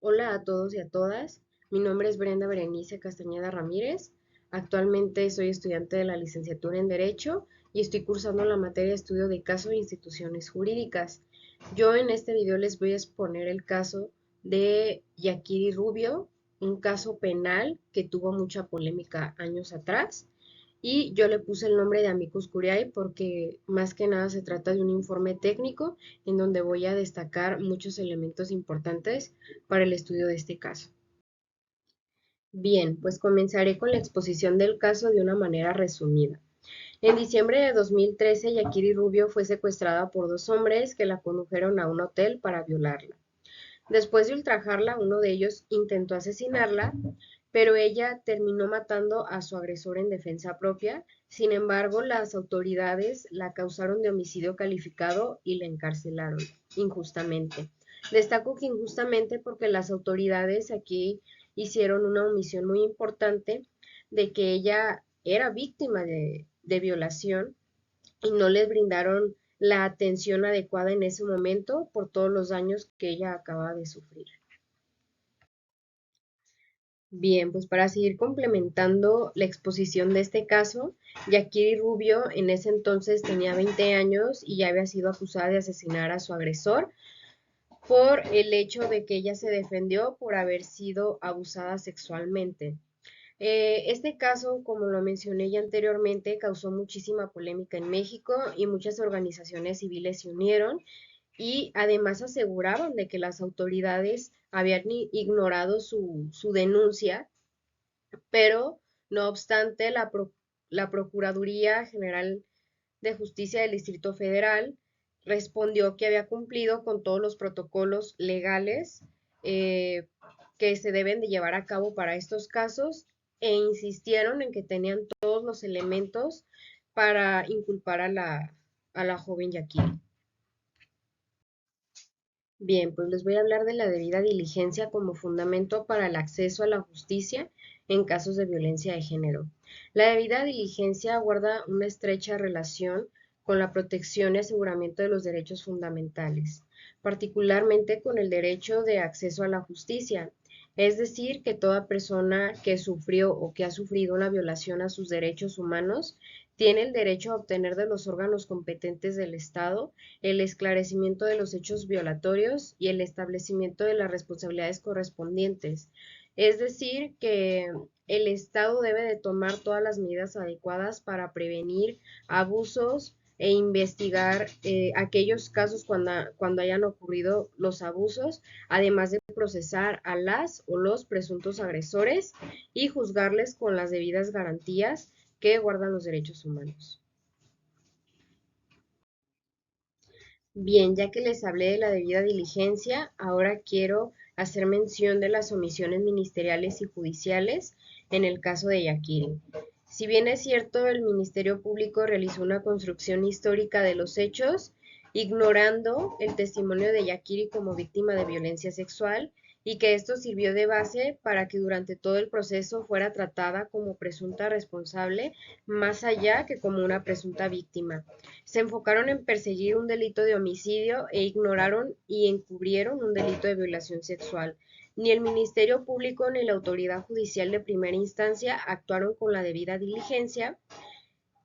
Hola a todos y a todas. Mi nombre es Brenda Berenice Castañeda Ramírez. Actualmente soy estudiante de la licenciatura en Derecho y estoy cursando la materia de estudio de caso de instituciones jurídicas. Yo en este video les voy a exponer el caso de Yakiri Rubio, un caso penal que tuvo mucha polémica años atrás. Y yo le puse el nombre de Amicus Curiae porque más que nada se trata de un informe técnico en donde voy a destacar muchos elementos importantes para el estudio de este caso. Bien, pues comenzaré con la exposición del caso de una manera resumida. En diciembre de 2013, Yakiri Rubio fue secuestrada por dos hombres que la condujeron a un hotel para violarla. Después de ultrajarla, uno de ellos intentó asesinarla, pero ella terminó matando a su agresor en defensa propia. Sin embargo, las autoridades la acusaron de homicidio calificado y la encarcelaron injustamente. Destaco que injustamente porque las autoridades aquí hicieron una omisión muy importante de que ella era víctima de violación y no les brindaron la atención adecuada en ese momento por todos los daños que ella acaba de sufrir. Bien, pues para seguir complementando la exposición de este caso, Yakiri Rubio en ese entonces tenía 20 años y ya había sido acusada de asesinar a su agresor por el hecho de que ella se defendió por haber sido abusada sexualmente. Este caso, como lo mencioné ya anteriormente, causó muchísima polémica en México y muchas organizaciones civiles se unieron y además aseguraron de que las autoridades habían ignorado su denuncia, pero no obstante la Procuraduría General de Justicia del Distrito Federal respondió que había cumplido con todos los protocolos legales eh, que se deben de llevar a cabo para estos casos e insistieron en que tenían todos los elementos para inculpar a la joven Yakiri. Bien, pues les voy a hablar de la debida diligencia como fundamento para el acceso a la justicia en casos de violencia de género. La debida diligencia guarda una estrecha relación con la protección y aseguramiento de los derechos fundamentales, particularmente con el derecho de acceso a la justicia, es decir, que toda persona que sufrió o que ha sufrido una violación a sus derechos humanos tiene el derecho a obtener de los órganos competentes del Estado el esclarecimiento de los hechos violatorios y el establecimiento de las responsabilidades correspondientes. Es decir, que el Estado debe de tomar todas las medidas adecuadas para prevenir abusos e investigar aquellos casos cuando hayan ocurrido los abusos, además de procesar a las o los presuntos agresores y juzgarles con las debidas garantías que guardan los derechos humanos. Bien, ya que les hablé de la debida diligencia, ahora quiero hacer mención de las omisiones ministeriales y judiciales en el caso de Yakiri. Si bien es cierto, el Ministerio Público realizó una construcción histórica de los hechos, ignorando el testimonio de Yakiri como víctima de violencia sexual y que esto sirvió de base para que durante todo el proceso fuera tratada como presunta responsable, más allá que como una presunta víctima. Se enfocaron en perseguir un delito de homicidio e ignoraron y encubrieron un delito de violación sexual. Ni el Ministerio Público ni la autoridad judicial de primera instancia actuaron con la debida diligencia,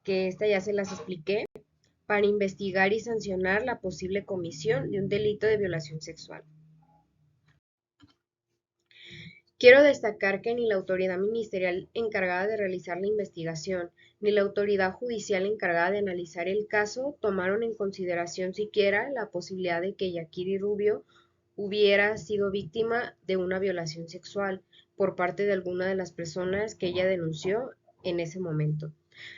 que esta ya se las expliqué, para investigar y sancionar la posible comisión de un delito de violación sexual. Quiero destacar que ni la autoridad ministerial encargada de realizar la investigación, ni la autoridad judicial encargada de analizar el caso tomaron en consideración siquiera la posibilidad de que Yakiri Rubio hubiera sido víctima de una violación sexual por parte de alguna de las personas que ella denunció en ese momento.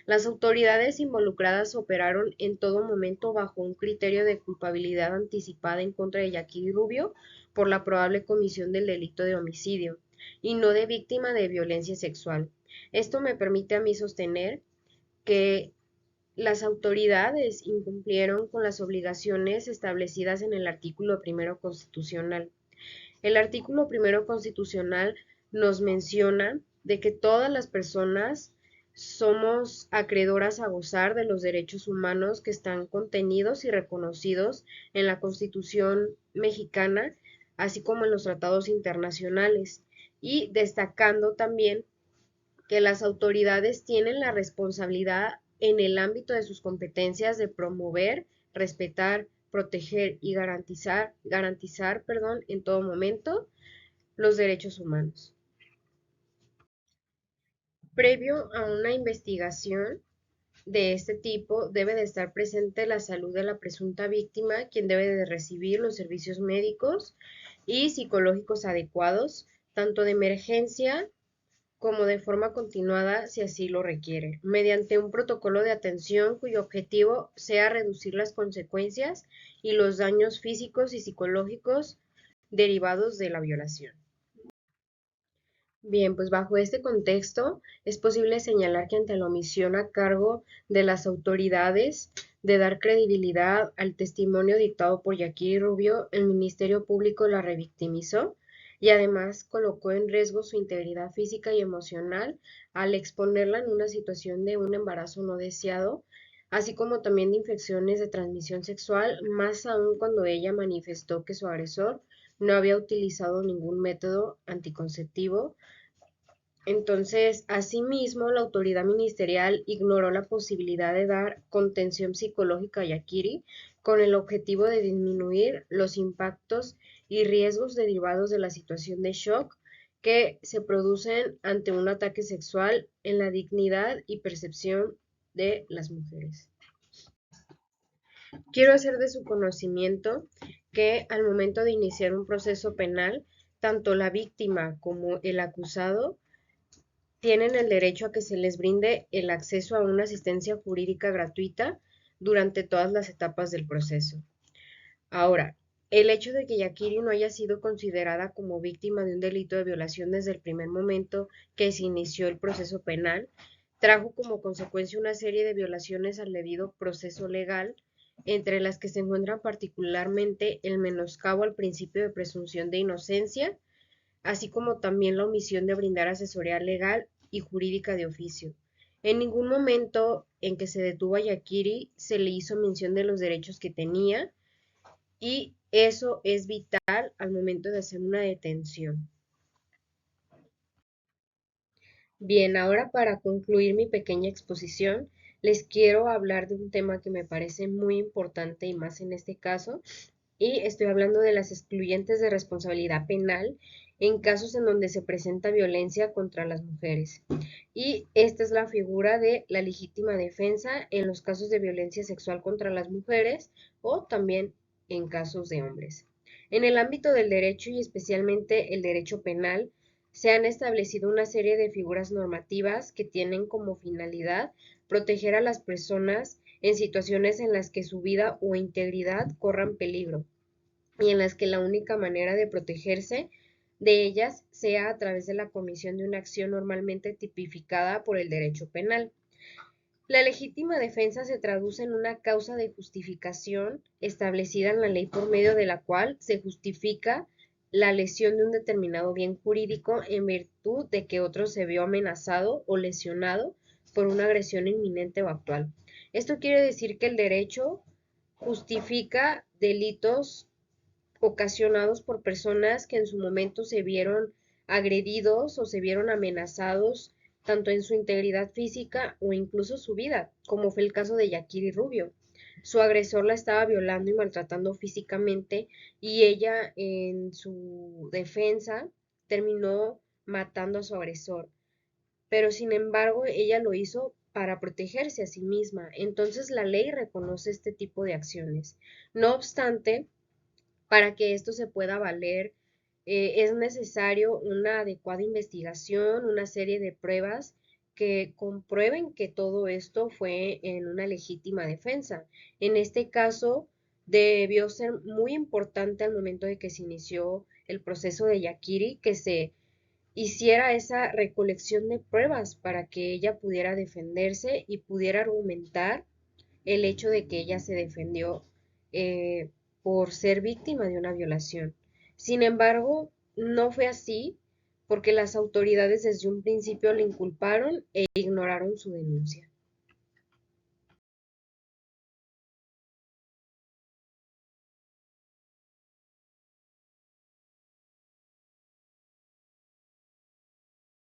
Las autoridades involucradas operaron en todo momento bajo un criterio de culpabilidad anticipada en contra de Yakiri Rubio por la probable comisión del delito de homicidio y no de víctima de violencia sexual. Esto me permite a mí sostener que las autoridades incumplieron con las obligaciones establecidas en el artículo primero constitucional. El artículo primero constitucional nos menciona de que todas las personas somos acreedoras a gozar de los derechos humanos que están contenidos y reconocidos en la Constitución mexicana, así como en los tratados internacionales, y destacando también que las autoridades tienen la responsabilidad en el ámbito de sus competencias de promover, respetar, proteger y garantizar, en todo momento los derechos humanos. Previo a una investigación de este tipo, debe de estar presente la salud de la presunta víctima, quien debe de recibir los servicios médicos y psicológicos adecuados, tanto de emergencia como de forma continuada si así lo requiere, mediante un protocolo de atención cuyo objetivo sea reducir las consecuencias y los daños físicos y psicológicos derivados de la violación. Bien, pues bajo este contexto es posible señalar que ante la omisión a cargo de las autoridades de dar credibilidad al testimonio dictado por Yakiri Rubio, el Ministerio Público la revictimizó y además colocó en riesgo su integridad física y emocional al exponerla en una situación de un embarazo no deseado, así como también de infecciones de transmisión sexual, más aún cuando ella manifestó que su agresor no había utilizado ningún método anticonceptivo. Entonces, asimismo, la autoridad ministerial ignoró la posibilidad de dar contención psicológica a Yakiri con el objetivo de disminuir los impactos y riesgos derivados de la situación de shock que se producen ante un ataque sexual en la dignidad y percepción de las mujeres. Quiero hacer de su conocimiento que al momento de iniciar un proceso penal, tanto la víctima como el acusado tienen el derecho a que se les brinde el acceso a una asistencia jurídica gratuita durante todas las etapas del proceso. Ahora, el hecho de que Yakiri no haya sido considerada como víctima de un delito de violación desde el primer momento que se inició el proceso penal, trajo como consecuencia una serie de violaciones al debido proceso legal, entre las que se encuentran particularmente el menoscabo al principio de presunción de inocencia, así como también la omisión de brindar asesoría legal y jurídica de oficio. En ningún momento en que se detuvo a Yakiri se le hizo mención de los derechos que tenía y eso es vital al momento de hacer una detención. Bien, ahora para concluir mi pequeña exposición, les quiero hablar de un tema que me parece muy importante y más en este caso, y estoy hablando de las excluyentes de responsabilidad penal en casos en donde se presenta violencia contra las mujeres. Y esta es la figura de la legítima defensa en los casos de violencia sexual contra las mujeres o también en casos de hombres. En el ámbito del derecho y especialmente el derecho penal, se han establecido una serie de figuras normativas que tienen como finalidad proteger a las personas en situaciones en las que su vida o integridad corran peligro y en las que la única manera de protegerse de ellas sea a través de la comisión de una acción normalmente tipificada por el derecho penal. La legítima defensa se traduce en una causa de justificación establecida en la ley por medio de la cual se justifica la lesión de un determinado bien jurídico en virtud de que otro se vio amenazado o lesionado por una agresión inminente o actual. Esto quiere decir que el derecho justifica delitos ocasionados por personas que en su momento se vieron agredidos o se vieron amenazados tanto en su integridad física o incluso su vida, como fue el caso de Yakiri Rubio. Su agresor la estaba violando y maltratando físicamente y ella en su defensa terminó matando a su agresor. Pero sin embargo, ella lo hizo para protegerse a sí misma. Entonces la ley reconoce este tipo de acciones. No obstante, para que esto se pueda valer, es necesario una adecuada investigación, una serie de pruebas que comprueben que todo esto fue en una legítima defensa. En este caso, debió ser muy importante al momento de que se inició el proceso de Yakiri que se hiciera esa recolección de pruebas para que ella pudiera defenderse y pudiera argumentar el hecho de que ella se defendió eh, por ser víctima de una violación. Sin embargo, no fue así porque las autoridades desde un principio le inculparon e ignoraron su denuncia.